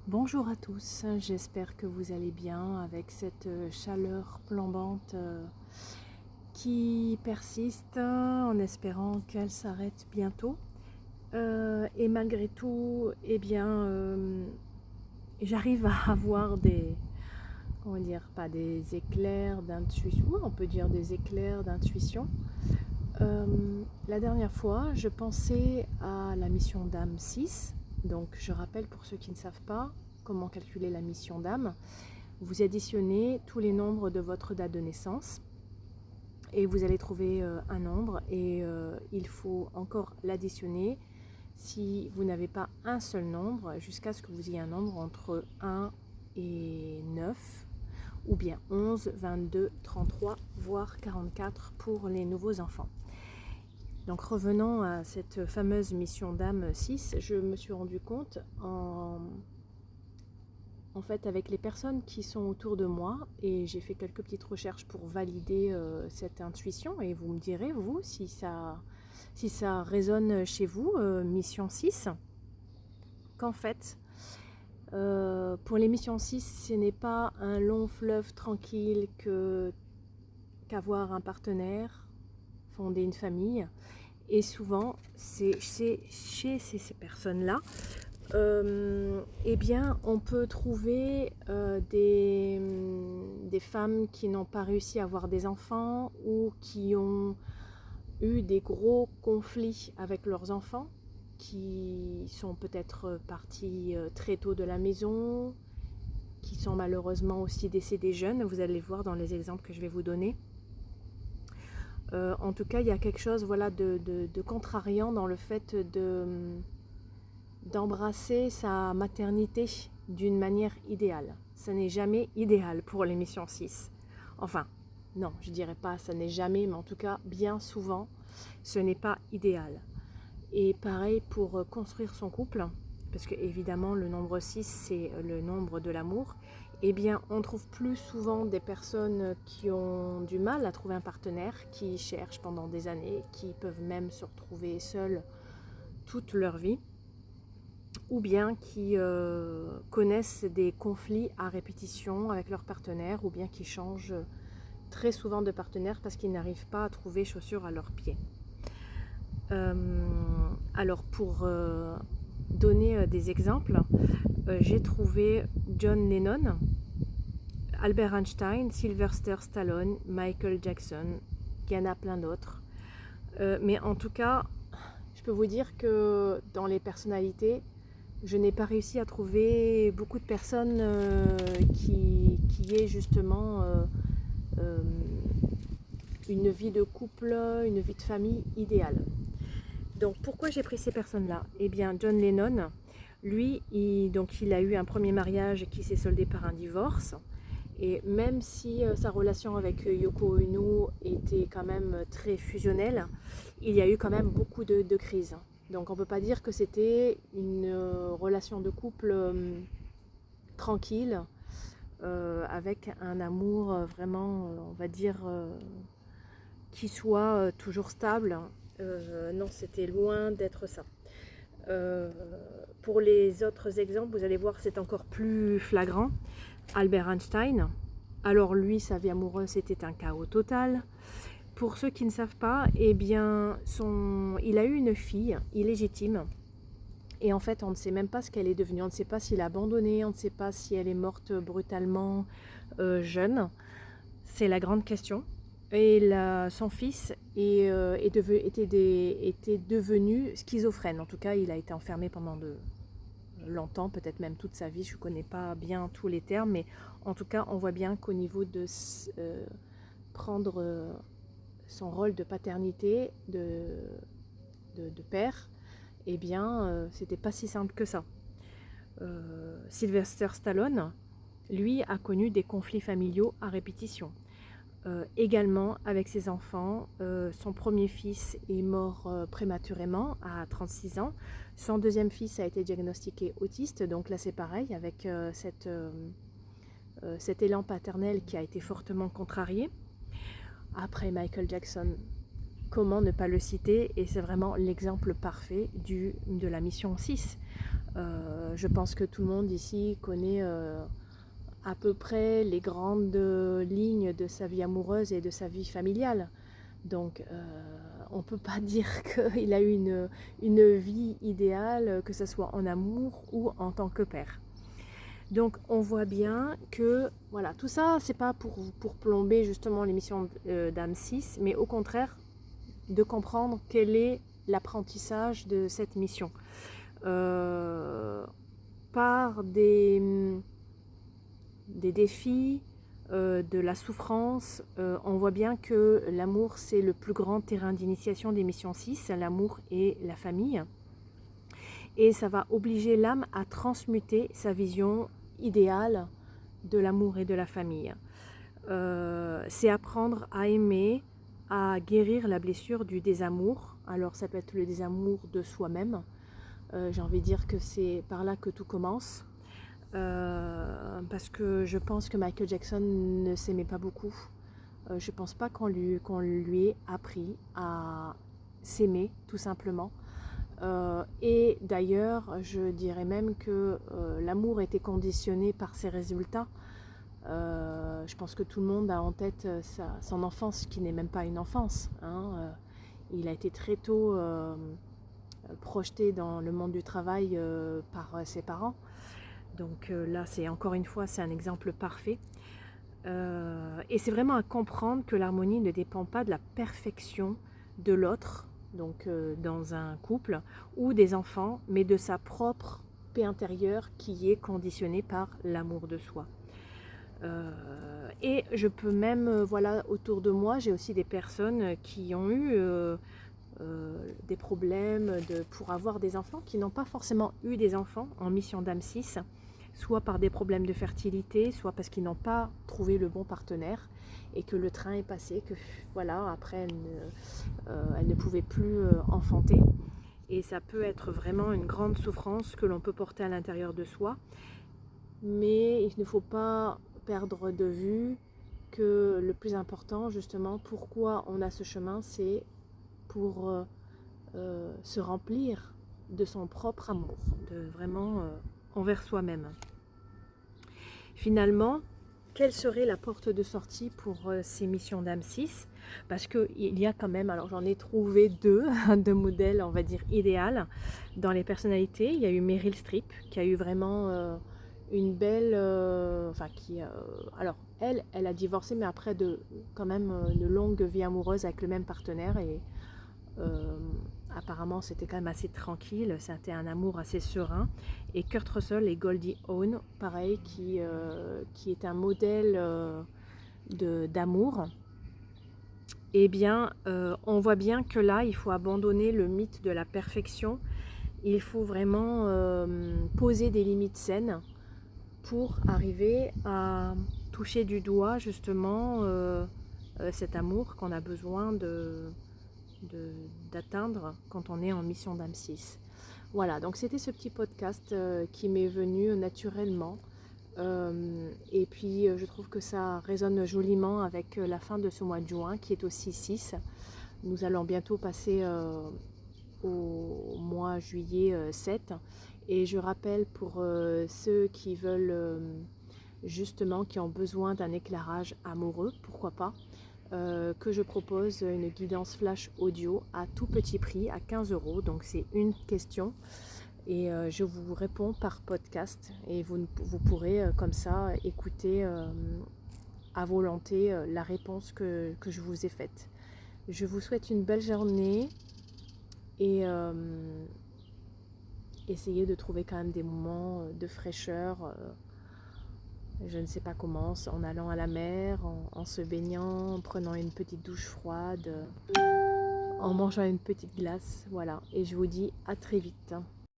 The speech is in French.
Bonjour à tous, j'espère que vous allez bien avec cette chaleur flambante qui persiste en espérant qu'elle s'arrête bientôt. Et malgré tout, j'arrive à avoir comment dire, pas des éclairs d'intuition, on peut dire des éclairs d'intuition. La dernière fois, je pensais à la mission d'âme 6. Donc, je rappelle pour ceux qui ne savent pas comment calculer la mission d'âme. Vous additionnez tous les nombres de votre date de naissance et vous allez trouver un nombre et il faut encore l'additionner si vous n'avez pas un seul nombre jusqu'à ce que vous ayez un nombre entre 1 et 9 ou bien 11, 22, 33 voire 44 pour les nouveaux enfants. Donc revenons à cette fameuse mission d'âme 6, je me suis rendu compte en fait avec les personnes qui sont autour de moi, et j'ai fait quelques petites recherches pour valider cette intuition, et vous me direz, vous, si ça résonne chez vous, mission 6, qu'en fait, pour les missions 6, ce n'est pas un long fleuve tranquille qu'avoir un partenaire, fonder une famille. Et souvent, c'est chez ces personnes-là, on peut trouver des femmes qui n'ont pas réussi à avoir des enfants ou qui ont eu des gros conflits avec leurs enfants, qui sont peut-être partis très tôt de la maison, qui sont malheureusement aussi décédés jeunes. Vous allez voir dans les exemples que je vais vous donner. En tout cas, il y a quelque chose de contrariant dans le fait d'embrasser sa maternité d'une manière idéale. Ça n'est jamais idéal pour l'émission 6. Enfin, non, je dirais pas ça n'est jamais, mais en tout cas, bien souvent, ce n'est pas idéal. Et pareil pour construire son couple, parce que évidemment le nombre 6 c'est le nombre de l'amour. Eh bien, on trouve plus souvent des personnes qui ont du mal à trouver un partenaire, qui cherchent pendant des années, qui peuvent même se retrouver seules toute leur vie, ou bien qui connaissent des conflits à répétition avec leur partenaire, ou bien qui changent très souvent de partenaire parce qu'ils n'arrivent pas à trouver chaussures à leurs pieds. Alors pour donner des exemples, j'ai trouvé John Lennon, Albert Einstein, Sylvester Stallone, Michael Jackson, il y en a plein d'autres. Mais en tout cas, je peux vous dire que dans les personnalités, je n'ai pas réussi à trouver beaucoup de personnes qui aient justement une vie de couple, une vie de famille idéale. Donc pourquoi j'ai pris ces personnes-là? Eh bien, John Lennon, lui, il a eu un premier mariage qui s'est soldé par un divorce. Et même si sa relation avec Yoko Ono était quand même très fusionnelle, il y a eu quand même beaucoup de crises. Donc on ne peut pas dire que c'était une relation de couple tranquille, avec un amour vraiment, on va dire, qui soit toujours stable. Non, c'était loin d'être ça. Pour les autres exemples, vous allez voir, c'est encore plus flagrant. Albert Einstein, alors lui, sa vie amoureuse, c'était un chaos total. Pour ceux qui ne savent pas, eh bien, il a eu une fille illégitime. Et en fait, on ne sait même pas ce qu'elle est devenue. On ne sait pas s'il a abandonné, on ne sait pas si elle est morte brutalement jeune. C'est la grande question. Et son fils était devenu schizophrène. En tout cas, il a été enfermé pendant longtemps, peut-être même toute sa vie. Je ne connais pas bien tous les termes, mais en tout cas, on voit bien qu'au niveau de prendre son rôle de paternité, de père, eh bien, c'était pas si simple que ça. Sylvester Stallone, lui, a connu des conflits familiaux à répétition. Également avec ses enfants, son premier fils est mort prématurément à 36 ans. Son deuxième fils a été diagnostiqué autiste, donc là c'est pareil avec cet élan paternel qui a été fortement contrarié. Après Michael Jackson, comment ne pas le citer, et c'est vraiment l'exemple parfait de la mission 6. Je pense que tout le monde ici connaît à peu près les grandes lignes de sa vie amoureuse et de sa vie familiale. Donc on ne peut pas dire qu'il a eu une vie idéale, que ce soit en amour ou en tant que père. Donc on voit bien que voilà, tout ça, c'est pas pour plomber justement l'émission d'âme 6, mais au contraire de comprendre quel est l'apprentissage de cette mission. Par des défis, de la souffrance, on voit bien que l'amour c'est le plus grand terrain d'initiation des missions 6, l'amour et la famille. Et ça va obliger l'âme à transmuter sa vision idéale de l'amour et de la famille. C'est apprendre à aimer, à guérir la blessure du désamour. Alors ça peut être le désamour de soi-même. J'ai envie de dire que c'est par là que tout commence. Parce que je pense que Michael Jackson ne s'aimait pas beaucoup. Je pense pas qu'on lui ait appris à s'aimer, tout simplement. Et d'ailleurs, je dirais même que l'amour était conditionné par ses résultats. Je pense que tout le monde a en tête son enfance, qui n'est même pas une enfance. Il a été très tôt projeté dans le monde du travail par ses parents. Donc là, c'est encore une fois, c'est un exemple parfait. Et c'est vraiment à comprendre que l'harmonie ne dépend pas de la perfection de l'autre, donc dans un couple ou des enfants, mais de sa propre paix intérieure qui est conditionnée par l'amour de soi. Et je peux même, voilà, autour de moi, j'ai aussi des personnes qui ont eu des problèmes pour avoir des enfants, qui n'ont pas forcément eu des enfants en mission d'âme 6, soit par des problèmes de fertilité, soit parce qu'ils n'ont pas trouvé le bon partenaire et que le train est passé, que voilà, après elle ne pouvait plus enfanter. Et ça peut être vraiment une grande souffrance que l'on peut porter à l'intérieur de soi. Mais il ne faut pas perdre de vue que le plus important, justement, pourquoi on a ce chemin, c'est pour se remplir de son propre amour, de vraiment envers soi-même. Finalement, quelle serait la porte de sortie pour ces missions d'âme 6? Parce qu'il y a quand même, alors j'en ai trouvé deux modèles, on va dire, idéal dans les personnalités. Il y a eu Meryl Streep, qui a eu vraiment une belle... alors, elle a divorcé, mais après quand même une longue vie amoureuse avec le même partenaire. Et apparemment, c'était quand même assez tranquille. C'était un amour assez serein. Et Kurt Russell et Goldie Hawn, pareil, qui est un modèle d'amour. Eh bien, on voit bien que là, il faut abandonner le mythe de la perfection. Il faut vraiment poser des limites saines pour arriver à toucher du doigt justement cet amour qu'on a besoin d'atteindre quand on est en mission d'âme 6. Voilà, donc c'était ce petit podcast qui m'est venu naturellement. Et puis je trouve que ça résonne joliment avec la fin de ce mois de juin qui est aussi 6. Nous allons bientôt passer au mois juillet 7. Et je rappelle pour ceux qui veulent justement, qui ont besoin d'un éclairage amoureux, pourquoi pas, que je propose une guidance flash audio à tout petit prix, à 15 €. Donc c'est une question et je vous réponds par podcast et vous pourrez comme ça écouter à volonté la réponse que je vous ai faite. Je vous souhaite une belle journée et essayez de trouver quand même des moments de fraîcheur, je ne sais pas comment, en allant à la mer, en se baignant, en prenant une petite douche froide, en mangeant une petite glace, voilà. Et je vous dis à très vite.